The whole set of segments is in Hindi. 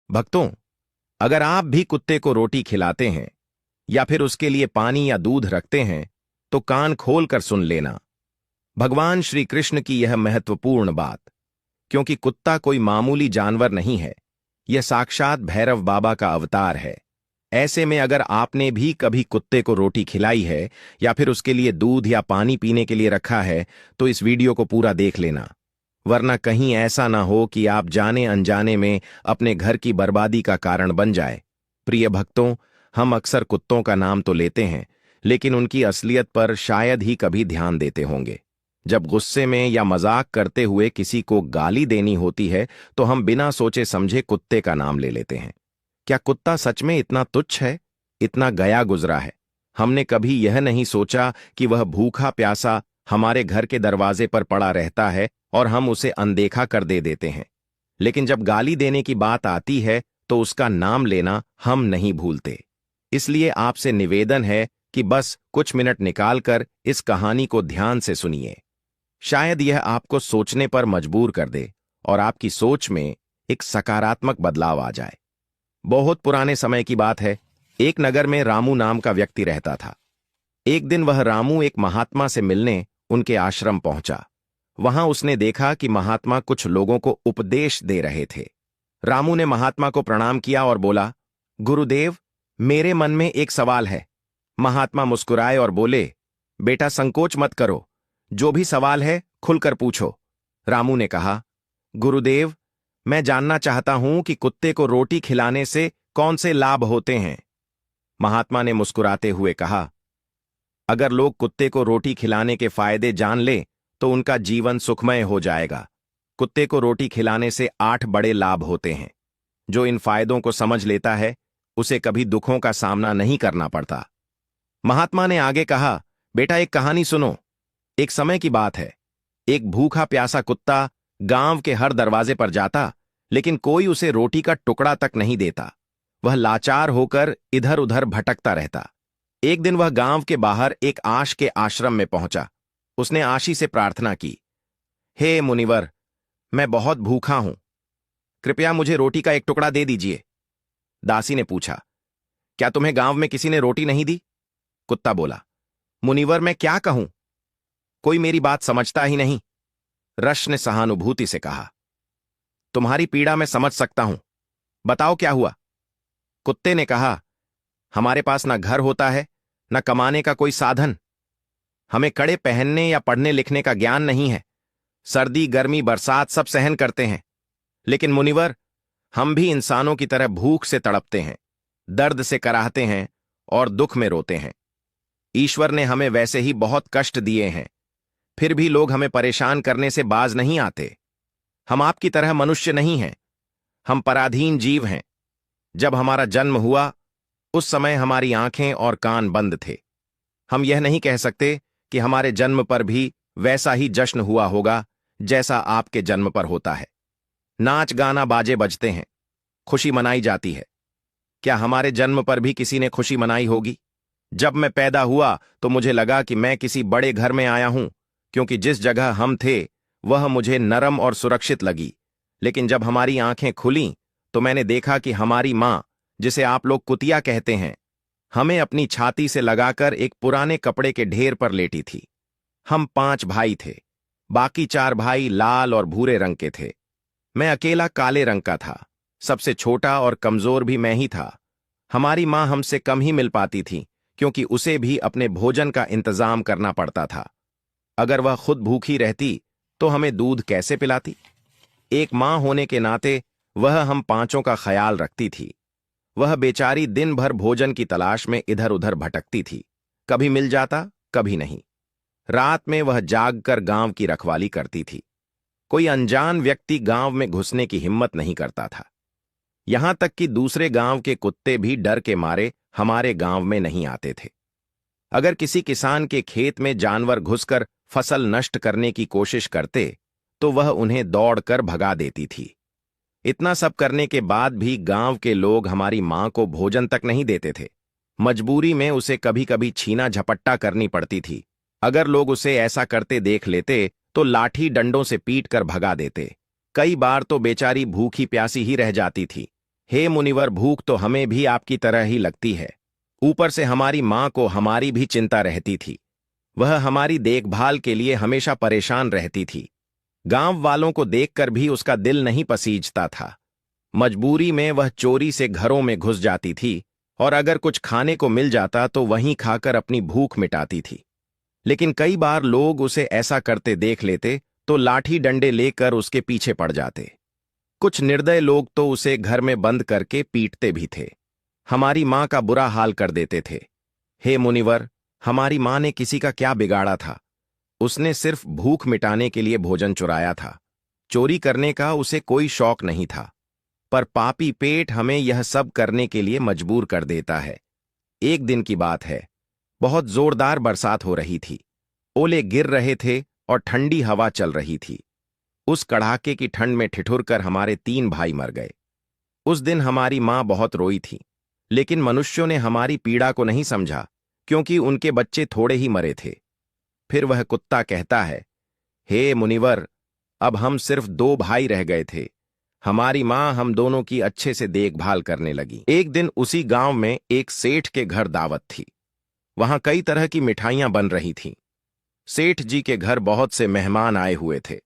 भक्तों, अगर आप भी कुत्ते को रोटी खिलाते हैं या फिर उसके लिए पानी या दूध रखते हैं तो कान खोल कर सुन लेना। भगवान श्री कृष्ण की यह महत्वपूर्ण बात, क्योंकि कुत्ता कोई मामूली जानवर नहीं है, यह साक्षात भैरव बाबा का अवतार है। ऐसे में अगर आपने भी कभी कुत्ते को रोटी खिलाई है या फिर उसके लिए दूध या पानी पीने के लिए रखा है तो इस वीडियो को पूरा देख लेना, वरना कहीं ऐसा ना हो कि आप जाने अनजाने में अपने घर की बर्बादी का कारण बन जाए। प्रिय भक्तों, हम अक्सर कुत्तों का नाम तो लेते हैं, लेकिन उनकी असलियत पर शायद ही कभी ध्यान देते होंगे। जब गुस्से में या मजाक करते हुए किसी को गाली देनी होती है तो हम बिना सोचे समझे कुत्ते का नाम ले लेते हैं। क्या कुत्ता सच में इतना तुच्छ है, इतना गया गुजरा है? हमने कभी यह नहीं सोचा कि वह भूखा प्यासा हमारे घर के दरवाजे पर पड़ा रहता है और हम उसे अनदेखा कर दे देते हैं। लेकिन जब गाली देने की बात आती है तो उसका नाम लेना हम नहीं भूलते। इसलिए आपसे निवेदन है कि बस कुछ मिनट निकालकर इस कहानी को ध्यान से सुनिए। शायद यह आपको सोचने पर मजबूर कर दे और आपकी सोच में एक सकारात्मक बदलाव आ जाए। बहुत पुराने समय की बात है। एक नगर में रामू नाम का व्यक्ति रहता था। एक दिन वह रामू एक महात्मा से मिलने उनके आश्रम पहुंचा। वहां उसने देखा कि महात्मा कुछ लोगों को उपदेश दे रहे थे। रामू ने महात्मा को प्रणाम किया और बोला, गुरुदेव, मेरे मन में एक सवाल है। महात्मा मुस्कुराए और बोले, बेटा संकोच मत करो, जो भी सवाल है खुलकर पूछो। रामू ने कहा, गुरुदेव, मैं जानना चाहता हूं कि कुत्ते को रोटी खिलाने से कौन से लाभ होते हैं। महात्मा ने मुस्कुराते हुए कहा, अगर लोग कुत्ते को रोटी खिलाने के फायदे जान लें तो उनका जीवन सुखमय हो जाएगा। कुत्ते को रोटी खिलाने से 8 बड़े लाभ होते हैं। जो इन फायदों को समझ लेता है उसे कभी दुखों का सामना नहीं करना पड़ता। महात्मा ने आगे कहा, बेटा एक कहानी सुनो। एक समय की बात है। एक भूखा प्यासा कुत्ता गांव के हर दरवाजे पर जाता, लेकिन कोई उसे रोटी का टुकड़ा तक नहीं देता। वह लाचार होकर इधर उधर भटकता रहता। एक दिन वह गांव के बाहर एक आश के आश्रम में पहुंचा। उसने आशी से प्रार्थना की, हे मुनिवर, मैं बहुत भूखा हूं, कृपया मुझे रोटी का एक टुकड़ा दे दीजिए। दासी ने पूछा, क्या तुम्हें गांव में किसी ने रोटी नहीं दी? कुत्ता बोला, मुनिवर मैं क्या कहूं, कोई मेरी बात समझता ही नहीं। रश ने सहानुभूति से कहा, तुम्हारी पीड़ा मैं समझ सकता हूं, बताओ क्या हुआ। कुत्ते ने कहा, हमारे पास ना घर होता है, न कमाने का कोई साधन। हमें कड़े पहनने या पढ़ने लिखने का ज्ञान नहीं है। सर्दी गर्मी बरसात सब सहन करते हैं, लेकिन मुनिवर, हम भी इंसानों की तरह भूख से तड़पते हैं, दर्द से कराहते हैं और दुख में रोते हैं। ईश्वर ने हमें वैसे ही बहुत कष्ट दिए हैं, फिर भी लोग हमें परेशान करने से बाज नहीं आते। हम आपकी तरह मनुष्य नहीं हैं, हम पराधीन जीव हैं। जब हमारा जन्म हुआ उस समय हमारी आंखें और कान बंद थे। हम यह नहीं कह सकते कि हमारे जन्म पर भी वैसा ही जश्न हुआ होगा जैसा आपके जन्म पर होता है। नाच गाना बाजे बजते हैं, खुशी मनाई जाती है। क्या हमारे जन्म पर भी किसी ने खुशी मनाई होगी? जब मैं पैदा हुआ तो मुझे लगा कि मैं किसी बड़े घर में आया हूं, क्योंकि जिस जगह हम थे वह मुझे नरम और सुरक्षित लगी। लेकिन जब हमारी आंखें खुलीं तो मैंने देखा कि हमारी मां, जिसे आप लोग कुतिया कहते हैं, हमें अपनी छाती से लगाकर एक पुराने कपड़े के ढेर पर लेटी थी। हम 5 भाई थे, बाकी 4 भाई लाल और भूरे रंग के थे। मैं अकेला काले रंग का था। सबसे छोटा और कमजोर भी मैं ही था। हमारी मां हमसे कम ही मिल पाती थी, क्योंकि उसे भी अपने भोजन का इंतजाम करना पड़ता था। अगर वह खुद भूखी रहती तो हमें दूध कैसे पिलाती? एक मां होने के नाते वह हम 5 का ख्याल रखती थी। वह बेचारी दिन भर भोजन की तलाश में इधर उधर भटकती थी, कभी मिल जाता कभी नहीं। रात में वह जागकर गांव की रखवाली करती थी। कोई अनजान व्यक्ति गांव में घुसने की हिम्मत नहीं करता था। यहां तक कि दूसरे गांव के कुत्ते भी डर के मारे हमारे गांव में नहीं आते थे। अगर किसी किसान के खेत में जानवर घुसकर फसल नष्ट करने की कोशिश करते तो वह उन्हें दौड़कर भगा देती थी। इतना सब करने के बाद भी गांव के लोग हमारी मां को भोजन तक नहीं देते थे। मजबूरी में उसे कभी कभी छीना झपट्टा करनी पड़ती थी। अगर लोग उसे ऐसा करते देख लेते तो लाठी डंडों से पीट कर भगा देते। कई बार तो बेचारी भूखी प्यासी ही रह जाती थी। हे मुनिवर, भूख तो हमें भी आपकी तरह ही लगती है। ऊपर से हमारी माँ को हमारी भी चिंता रहती थी। वह हमारी देखभाल के लिए हमेशा परेशान रहती थी। गांव वालों को देखकर भी उसका दिल नहीं पसीजता था। मजबूरी में वह चोरी से घरों में घुस जाती थी और अगर कुछ खाने को मिल जाता तो वहीं खाकर अपनी भूख मिटाती थी। लेकिन कई बार लोग उसे ऐसा करते देख लेते तो लाठी डंडे लेकर उसके पीछे पड़ जाते। कुछ निर्दय लोग तो उसे घर में बंद करके पीटते भी थे। हमारी मां का बुरा हाल कर देते थे। हे मुनिवर, हमारी मां ने किसी का क्या बिगाड़ा था? उसने सिर्फ भूख मिटाने के लिए भोजन चुराया था। चोरी करने का उसे कोई शौक नहीं था। पर पापी पेट हमें यह सब करने के लिए मजबूर कर देता है। एक दिन की बात है, बहुत जोरदार बरसात हो रही थी। ओले गिर रहे थे और ठंडी हवा चल रही थी। उस कड़ाके की ठंड में ठिठुरकर हमारे 3 भाई मर गए। उस दिन हमारी मां बहुत रोई थी, लेकिन मनुष्यों ने हमारी पीड़ा को नहीं समझा, क्योंकि उनके बच्चे थोड़े ही मरे थे। फिर वह कुत्ता कहता है, हे मुनिवर, अब हम सिर्फ 2 भाई रह गए थे। हमारी मां हम दोनों की अच्छे से देखभाल करने लगी। एक दिन उसी गांव में एक सेठ के घर दावत थी। वहां कई तरह की मिठाइयां बन रही थीं। सेठ जी के घर बहुत से मेहमान आए हुए थे।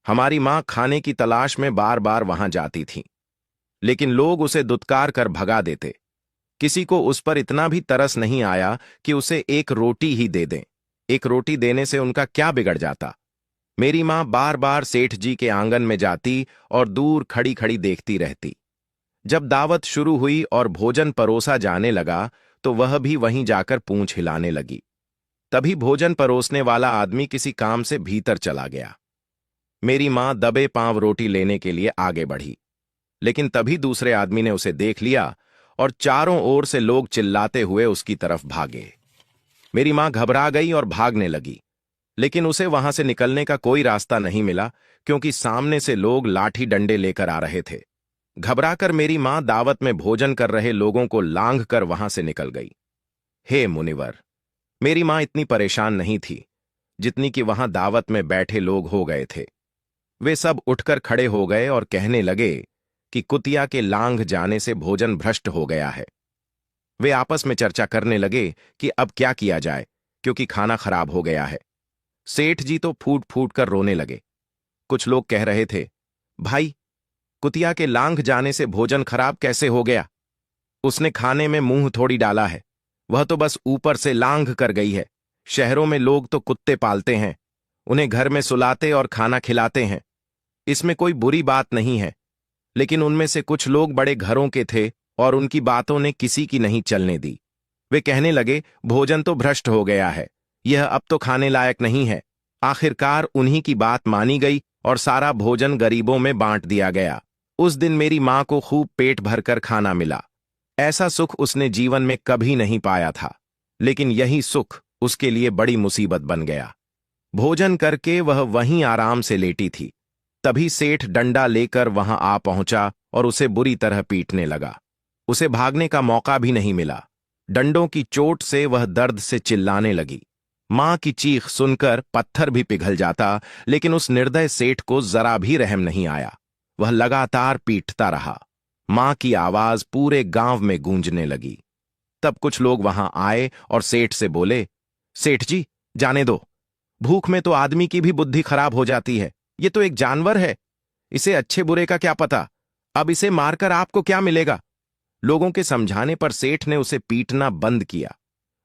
हमारी मां खाने की तलाश में बार बार वहां जाती थी, लेकिन लोग उसे दुत्कार कर भगा देते। किसी को उस पर इतना भी तरस नहीं आया कि उसे एक रोटी ही दे दें। एक रोटी देने से उनका क्या बिगड़ जाता? मेरी मां बार बार सेठ जी के आंगन में जाती और दूर खड़ी खड़ी देखती रहती। जब दावत शुरू हुई और भोजन परोसा जाने लगा तो वह भी वहीं जाकर पूंछ हिलाने लगी। तभी भोजन परोसने वाला आदमी किसी काम से भीतर चला गया। मेरी मां दबे पांव रोटी लेने के लिए आगे बढ़ी, लेकिन तभी दूसरे आदमी ने उसे देख लिया और चारों ओर से लोग चिल्लाते हुए उसकी तरफ भागे। मेरी मां घबरा गई और भागने लगी, लेकिन उसे वहां से निकलने का कोई रास्ता नहीं मिला, क्योंकि सामने से लोग लाठी डंडे लेकर आ रहे थे। घबराकर मेरी मां दावत में भोजन कर रहे लोगों को लांघ कर वहां से निकल गई। हे मुनिवर, मेरी मां इतनी परेशान नहीं थी जितनी कि वहां दावत में बैठे लोग हो गए थे। वे सब उठकर खड़े हो गए और कहने लगे कि कुतिया के लांघ जाने से भोजन भ्रष्ट हो गया है। वे आपस में चर्चा करने लगे कि अब क्या किया जाए, क्योंकि खाना खराब हो गया है। सेठ जी तो फूट फूट कर रोने लगे। कुछ लोग कह रहे थे, भाई, कुतिया के लांघ जाने से भोजन खराब कैसे हो गया? उसने खाने में मुंह थोड़ी डाला है। वह तो बस ऊपर से लांघ कर गई है। शहरों में लोग तो कुत्ते पालते हैं, उन्हें घर में सुलाते और खाना खिलाते हैं। इसमें कोई बुरी बात नहीं है, लेकिन उनमें से कुछ लोग बड़े घरों के थे और उनकी बातों ने किसी की नहीं चलने दी। वे कहने लगे, भोजन तो भ्रष्ट हो गया है, यह अब तो खाने लायक नहीं है। आखिरकार उन्हीं की बात मानी गई और सारा भोजन गरीबों में बांट दिया गया। उस दिन मेरी मां को खूब पेट भरकर खाना मिला। ऐसा सुख उसने जीवन में कभी नहीं पाया था, लेकिन यही सुख उसके लिए बड़ी मुसीबत बन गया। भोजन करके वह वहीं आराम से लेटी थी। तभी सेठ डंडा लेकर वहां आ पहुंचा और उसे बुरी तरह पीटने लगा। उसे भागने का मौका भी नहीं मिला। डंडों की चोट से वह दर्द से चिल्लाने लगी। मां की चीख सुनकर पत्थर भी पिघल जाता, लेकिन उस निर्दय सेठ को जरा भी रहम नहीं आया। वह लगातार पीटता रहा। मां की आवाज पूरे गांव में गूंजने लगी। तब कुछ लोग वहां आए और सेठ से बोले, सेठ जी, जाने दो। भूख में तो आदमी की भी बुद्धि खराब हो जाती है। ये तो एक जानवर है, इसे अच्छे बुरे का क्या पता। अब इसे मारकर आपको क्या मिलेगा? लोगों के समझाने पर सेठ ने उसे पीटना बंद किया।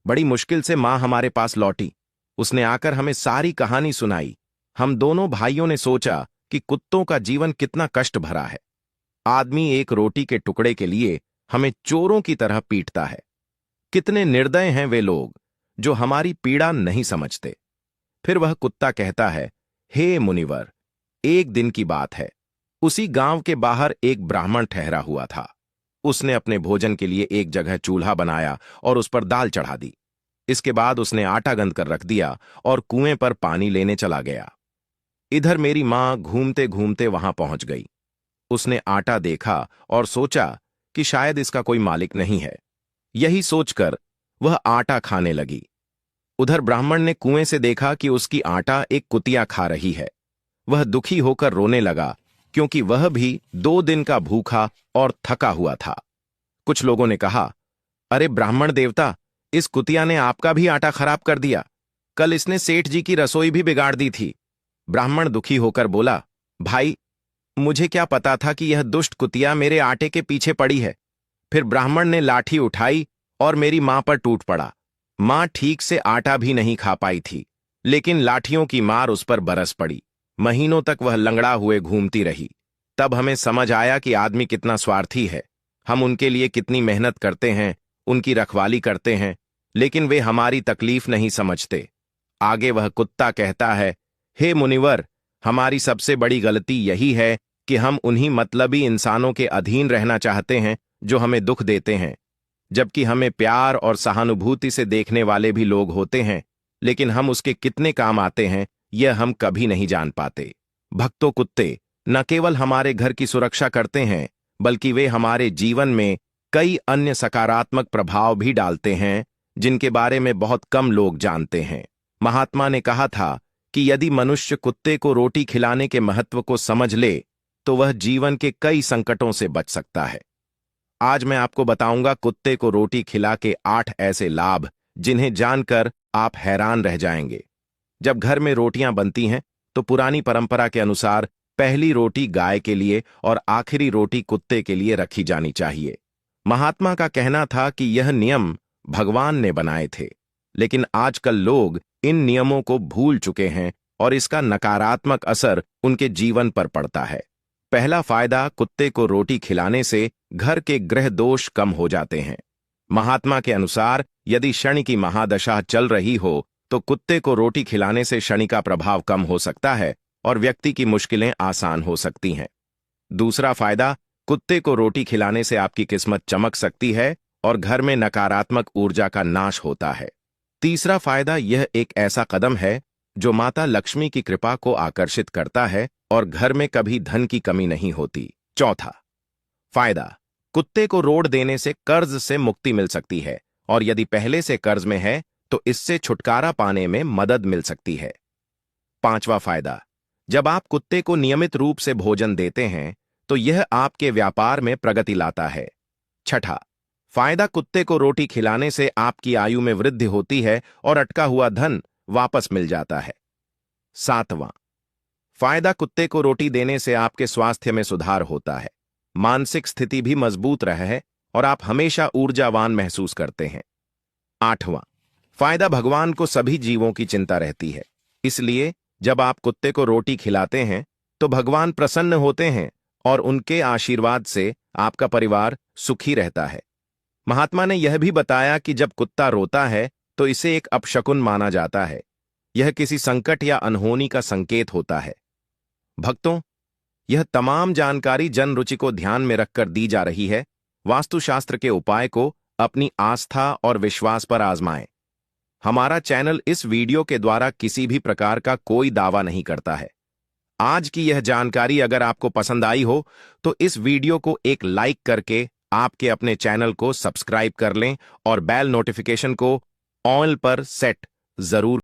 बड़ी मुश्किल से मां हमारे पास लौटी। उसने आकर हमें सारी कहानी सुनाई। हम दोनों भाइयों ने सोचा कि कुत्तों का जीवन कितना कष्ट भरा है। आदमी एक रोटी के टुकड़े के लिए हमें चोरों की तरह पीटता है। कितने निर्दय हैं वे लोग जो हमारी पीड़ा नहीं समझते। फिर वह कुत्ता कहता है, हे मुनिवर, एक दिन की बात है। उसी गांव के बाहर एक ब्राह्मण ठहरा हुआ था। उसने अपने भोजन के लिए एक जगह चूल्हा बनाया और उस पर दाल चढ़ा दी। इसके बाद उसने आटा गंध कर रख दिया और कुएं पर पानी लेने चला गया। इधर मेरी मां घूमते घूमते वहां पहुंच गई। उसने आटा देखा और सोचा कि शायद इसका कोई मालिक नहीं है। यही सोचकर वह आटा खाने लगी। उधर ब्राह्मण ने कुएं से देखा कि उसकी आटा एक कुतिया खा रही है। वह दुखी होकर रोने लगा क्योंकि वह भी 2 दिन का भूखा और थका हुआ था। कुछ लोगों ने कहा, अरे ब्राह्मण देवता, इस कुतिया ने आपका भी आटा खराब कर दिया। कल इसने सेठ जी की रसोई भी बिगाड़ दी थी। ब्राह्मण दुखी होकर बोला, भाई, मुझे क्या पता था कि यह दुष्ट कुतिया मेरे आटे के पीछे पड़ी है। फिर ब्राह्मण ने लाठी उठाई और मेरी मां पर टूट पड़ा। मां ठीक से आटा भी नहीं खा पाई थी, लेकिन लाठियों की मार उस पर बरस पड़ी। महीनों तक वह लंगड़ा हुए घूमती रही। तब हमें समझ आया कि आदमी कितना स्वार्थी है। हम उनके लिए कितनी मेहनत करते हैं, उनकी रखवाली करते हैं, लेकिन वे हमारी तकलीफ नहीं समझते। आगे वह कुत्ता कहता है, हे मुनिवर, हमारी सबसे बड़ी गलती यही है कि हम उन्हीं मतलबी इंसानों के अधीन रहना चाहते हैं जो हमें दुख देते हैं, जबकि हमें प्यार और सहानुभूति से देखने वाले भी लोग होते हैं, लेकिन हम उसके कितने काम आते हैं यह हम कभी नहीं जान पाते। भक्तों, कुत्ते न केवल हमारे घर की सुरक्षा करते हैं, बल्कि वे हमारे जीवन में कई अन्य सकारात्मक प्रभाव भी डालते हैं, जिनके बारे में बहुत कम लोग जानते हैं। महात्मा ने कहा था कि यदि मनुष्य कुत्ते को रोटी खिलाने के महत्व को समझ ले, तो वह जीवन के कई संकटों से बच सकता है। आज मैं आपको बताऊंगा कुत्ते को रोटी खिला के 8 ऐसे लाभ, जिन्हें जानकर आप हैरान रह जाएंगे। जब घर में रोटियां बनती हैं, तो पुरानी परंपरा के अनुसार पहली रोटी गाय के लिए और आखिरी रोटी कुत्ते के लिए रखी जानी चाहिए। महात्मा का कहना था कि यह नियम भगवान ने बनाए थे, लेकिन आजकल लोग इन नियमों को भूल चुके हैं और इसका नकारात्मक असर उनके जीवन पर पड़ता है। पहला फायदा, कुत्ते को रोटी खिलाने से घर के ग्रह दोष कम हो जाते हैं। महात्मा के अनुसार यदि शनि की महादशा चल रही हो, तो कुत्ते को रोटी खिलाने से शनि का प्रभाव कम हो सकता है और व्यक्ति की मुश्किलें आसान हो सकती हैं। दूसरा फायदा, कुत्ते को रोटी खिलाने से आपकी किस्मत चमक सकती है और घर में नकारात्मक ऊर्जा का नाश होता है। तीसरा फायदा, यह एक ऐसा कदम है जो माता लक्ष्मी की कृपा को आकर्षित करता है और घर में कभी धन की कमी नहीं होती। चौथा फायदा, कुत्ते को रोड़ देने से कर्ज से मुक्ति मिल सकती है और यदि पहले से कर्ज में है तो इससे छुटकारा पाने में मदद मिल सकती है। पांचवा फायदा, जब आप कुत्ते को नियमित रूप से भोजन देते हैं तो यह आपके व्यापार में प्रगति लाता है। छठा फायदा, कुत्ते को रोटी खिलाने से आपकी आयु में वृद्धि होती है और अटका हुआ धन वापस मिल जाता है। सातवां फायदा, कुत्ते को रोटी देने से आपके स्वास्थ्य में सुधार होता है, मानसिक स्थिति भी मजबूत रहे है और आप हमेशा ऊर्जावान महसूस करते हैं। आठवां फायदा, भगवान को सभी जीवों की चिंता रहती है, इसलिए जब आप कुत्ते को रोटी खिलाते हैं तो भगवान प्रसन्न होते हैं और उनके आशीर्वाद से आपका परिवार सुखी रहता है। महात्मा ने यह भी बताया कि जब कुत्ता रोता है तो इसे एक अपशकुन माना जाता है, यह किसी संकट या अनहोनी का संकेत होता है। भक्तों, यह तमाम जानकारी जन रुचि को ध्यान में रखकर दी जा रही है। वास्तुशास्त्र के उपाय को अपनी आस्था और विश्वास पर आजमाएं। हमारा चैनल इस वीडियो के द्वारा किसी भी प्रकार का कोई दावा नहीं करता है। आज की यह जानकारी अगर आपको पसंद आई हो तो इस वीडियो को एक लाइक करके आपके अपने चैनल को सब्सक्राइब कर लें और बेल नोटिफिकेशन को ऑल पर सेट जरूर